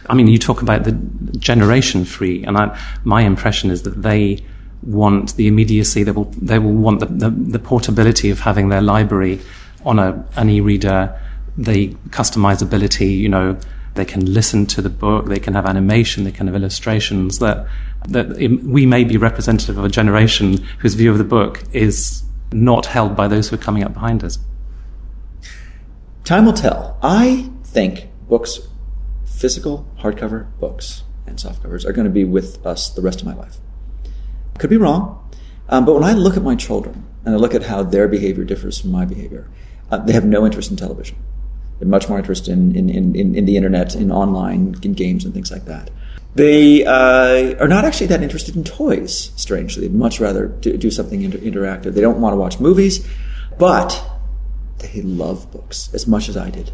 I mean, you talk about the generation free, and my impression is that they want the immediacy. They will want the portability of having their library on an e-reader, the customizability. You know, they can listen to the book, they can have animation, they can have illustrations. We may be representative of a generation whose view of the book is not held by those who are coming up behind us. Time will tell. I think books, physical, hardcover books and softcovers, are going to be with us the rest of my life. Could be wrong, but when I look at my children and I look at how their behavior differs from my behavior, they have no interest in television. They're much more interested in the internet, in online, in games and things like that. They are not actually that interested in toys, strangely. They'd much rather do something interactive. They don't want to watch movies, but they love books as much as I did.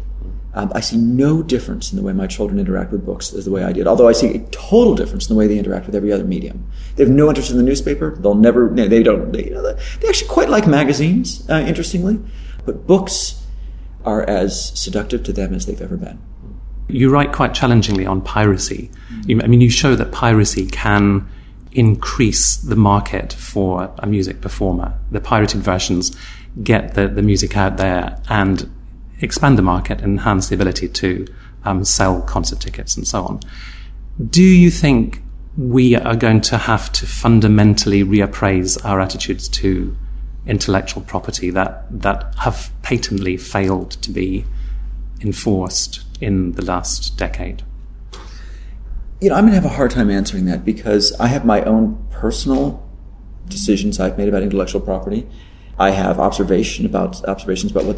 I see no difference in the way my children interact with books as the way I did, although I see a total difference in the way they interact with every other medium. They have no interest in the newspaper. They actually quite like magazines, interestingly, but books are as seductive to them as they've ever been. You write quite challengingly on piracy. You show that piracy can increase the market for a music performer. The pirated versions get the music out there and expand the market, enhance the ability to sell concert tickets and so on. Do you think we are going to have to fundamentally reappraise our attitudes to intellectual property that have patently failed to be enforced in the last decade? I'm going to have a hard time answering that because I have my own personal decisions I've made about intellectual property. I have observations about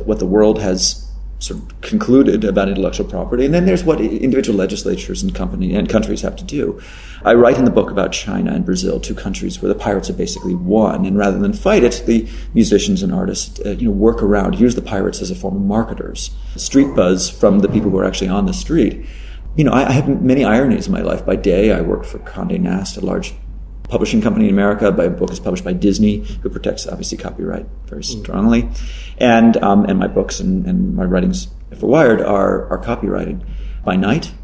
what the world has sort of concluded about intellectual property, and then there's what individual legislatures and countries have to do. I write in the book about China and Brazil, two countries where the pirates have basically won, and rather than fight it, the musicians and artists work around, use the pirates as a form of marketers. Street buzz from the people who are actually on the street. I have many ironies in my life. By day, I worked for Condé Nast, a large publishing company in America. My book is published by Disney, who protects, obviously, copyright very strongly. And my books and my writings for Wired are copyrighted. By night,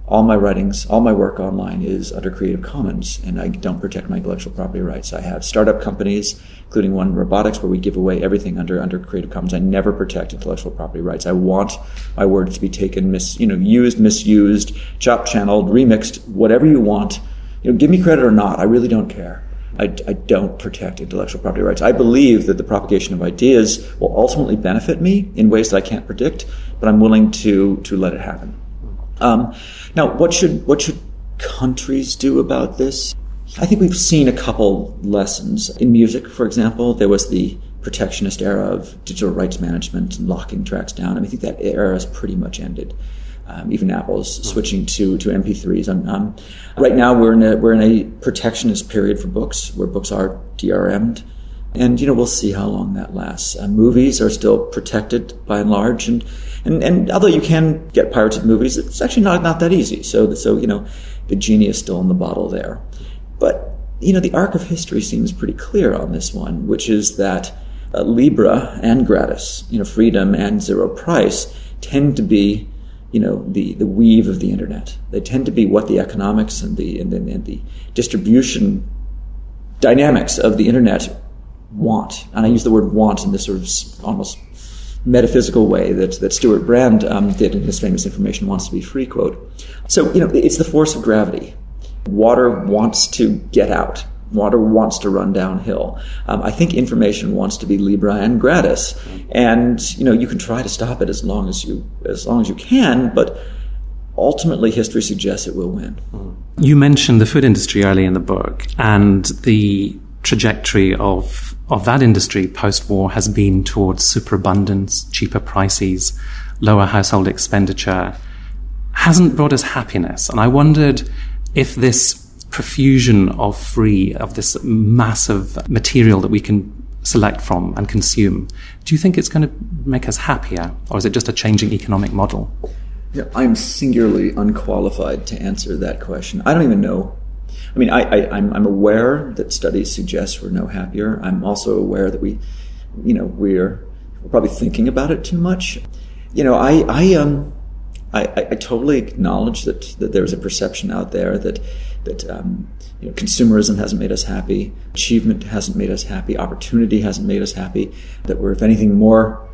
all my writings, all my work online is under Creative Commons, and I don't protect my intellectual property rights. I have startup companies, including one in robotics, where we give away everything under Creative Commons. I never protect intellectual property rights. I want my words to be taken, used, misused, chop-channeled, remixed, whatever you want. Give me credit or not, I really don't care. I don't protect intellectual property rights. I believe that the propagation of ideas will ultimately benefit me in ways that I can't predict, but I'm willing to let it happen. Now, what should countries do about this? I think we've seen a couple lessons. In music, for example, there was the protectionist era of digital rights management and locking tracks down. I think that era has pretty much ended. Even Apple's switching to MP3s. Right now, we're in a protectionist period for books, where books are DRM'd, and we'll see how long that lasts. Movies are still protected by and large, and although you can get pirated movies, it's actually not that easy. So the genie is still in the bottle there. But the arc of history seems pretty clear on this one, which is that Libra and gratis, freedom and zero price, tend to be the weave of the internet. They tend to be what the economics and the distribution dynamics of the internet want. And I use the word want in this sort of almost metaphysical way that Stuart Brand did in his famous Information Wants to Be Free quote. So, it's the force of gravity. Water wants to get out. Water wants to run downhill. I think information wants to be Libra and gratis, and you can try to stop it as long as you can, but ultimately history suggests it will win. You mentioned the food industry early in the book, and the trajectory of that industry post-war has been towards superabundance, cheaper prices, lower household expenditure. Hasn't brought us happiness, and I wondered if this profusion of this massive material that we can select from and consume, do you think it's going to make us happier, or is it just a changing economic model? Yeah, I'm singularly unqualified to answer that question. I don't even know. I mean, I'm aware that studies suggest we're no happier. I'm also aware that we're probably thinking about it too much. I I totally acknowledge that there's a perception out there that consumerism hasn't made us happy, achievement hasn't made us happy, opportunity hasn't made us happy, that we're, if anything, more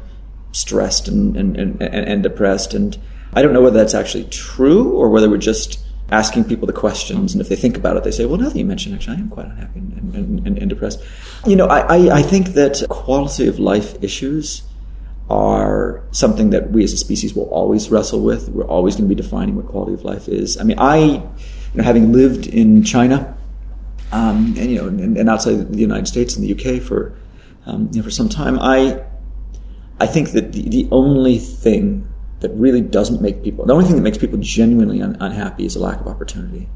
stressed and depressed. And I don't know whether that's actually true or whether we're just asking people the questions, and if they think about it, they say, well, now that you mention it, actually, I am quite unhappy and depressed. I think that quality of life issues are something that we as a species will always wrestle with. We're always going to be defining what quality of life is. I mean, having lived in China, and outside the United States and the UK for some time, I think that the only thing that really doesn't make people, the only thing that makes people genuinely unhappy is a lack of opportunity.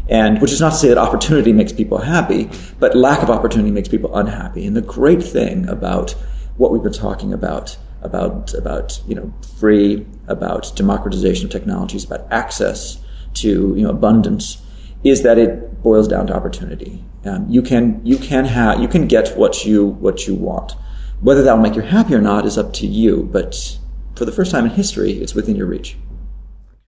And which is not to say that opportunity makes people happy, but lack of opportunity makes people unhappy. And the great thing about what we've been talking about free, about democratization of technologies, about access to abundance, is that it boils down to opportunity. You can get what you want. Whether that will make you happy or not is up to you, but for the first time in history, it's within your reach.